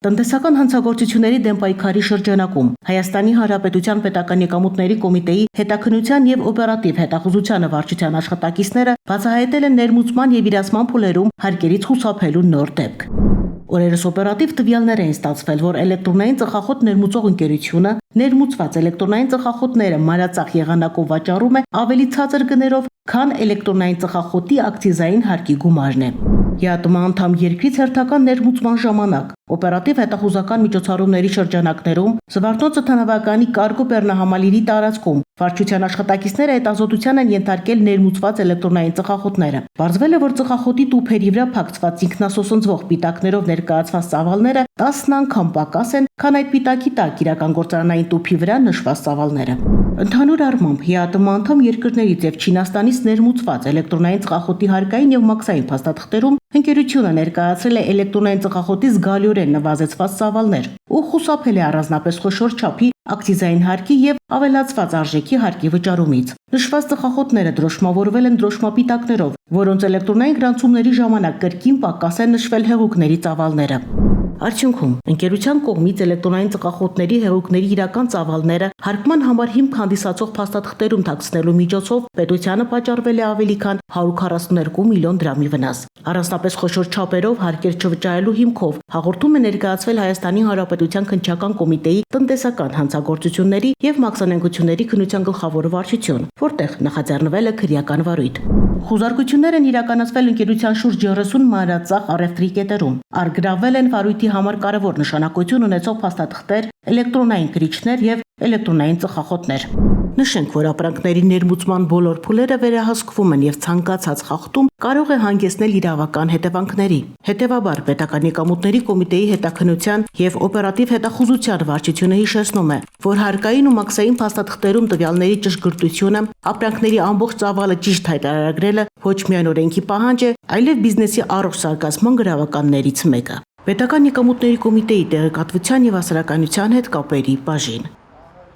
Տնտեսական հանցագործությունների դեմ պայքարի շրջանակում Հայաստանի Հանրապետության Պետական եկամուտների կոմիտեի հետաքննության եւ օպերատիվ հետախուզության վարչության աշխատակիցները բացահայտել են ներմուծման եւ իրացման փուլերում հարկերից խուսափելու նոր դեպք։ Օրերս օպերատիվ տվյալներ են ստացվել, որ էլեկտրոնային ծխախոտ ներմուծող ընկերությունը ներմուծված էլեկտրոնային ծխախոտները մանրածախ եղանակով վաճառում է ավելի ցածր գներով, քան էլեկտրոնային ծխախոտի ակցիզային հարկի գումարն է։ ԵԱՏՄ անդամ երկրից հերթական ներմուծման ժամանակ օպերատիվ հետախուզական միջոցառումների շրջանակներում Զվարթնոցը թանավականի կարգո բեռնահամալիրի տարածքում վարչության աշխատակիցները հետազոտության են ենթարկել ներմուծված էլեկտրոնային ծխախոտները։ Պարզվել է, որ ծխախոտի տուփերի վրա փակցված ինքնասոսնձվող պիտակներով ներկայացված ծավալները 10 անգամ պակաս են, քան այդ պիտակի տակ իրական գործարանային տուփի վրա նշված ծավալները։ Ընդհանուր առմամբ ԵԱՏՄ անդամ երկրներից եւ Չինաստանից ներմուծված էլեկտրոնային ծխախոտի հարկային եւ մաքսային փաստաթղթերում ընկերությունը ներկայացրել է էլեկտրոնային ծխախոտի զգալիորեն նվազեցված ծավալներ ու խուսափել է առանձնապես խոշոր չափի ակցիզային հարկի եւ ավելացված արժեքի հարկի վճարումից։ Նշված ծխախոտները դրոշմավորվել են դրոշմապիտակներով, որոնց էլեկտրոնային գրանցումների ժամանակ կրկին պակաս են նշվել հեղուկների ծավալները։ Արդյունքում ընկերության կողմից էլեկտրոնային ծխախոտների հեղուկների իրական ծավալները հարկման համար հիմք հանդիսացող փաստաթղթերում թաքցնելու միջոցով պետությանը պատճառվել է ավելի քան 142 միլիոն դրամի վնաս։ Առանձնապես խոշոր չափերով հարկեր չվճարելու հիմքով հաղորդում է ներկայացվել Հայաստանի Հանրապետության քննչական կոմիտեի տնտեսական հանցագործությունների եւ մաքսանենգությունների քննության գլխավոր վարչություն, որտեղ նախաձեռնվել է քրեական վարույթ։ Խուզարկություններ են իրականացվել ընկերության շուրջ 30 մանրածախ առևտրի կետերում։ Արգրավել են վարույթի համար կարևոր նշանակություն ունեցող փաստաթղթեր, էլեկտրոնային գրիչներ եւ էլեկտրոնային ծխախոտներ։ Նշենք, որ ապրանքների ներմուծման բոլոր փուլերը վերահսկվում են եւ ցանկացած խախտում կարող է հանգեցնել իրավական հետևանքների։ Հետևաբար Պետական եկամուտների կոմիտեի հետաքննության եւ օպերատիվ հետախուզության վարչությունը հիշեցնում է, որ հարկային ու մաքսային փաստաթղթերում տվյալների ճշգրտությունը, ապրանքների ամբողջ ծավալը ճիշտ հայտարարագրելը ոչ միայն օրենքի պահանջ է, այլև բիզնեսի առողջ զարգացման գրավականներից մեկը։ Պետական եկամուտների կոմիտեի տեղեկատվության եւ հասարակայնության հետ կապերի բաժին։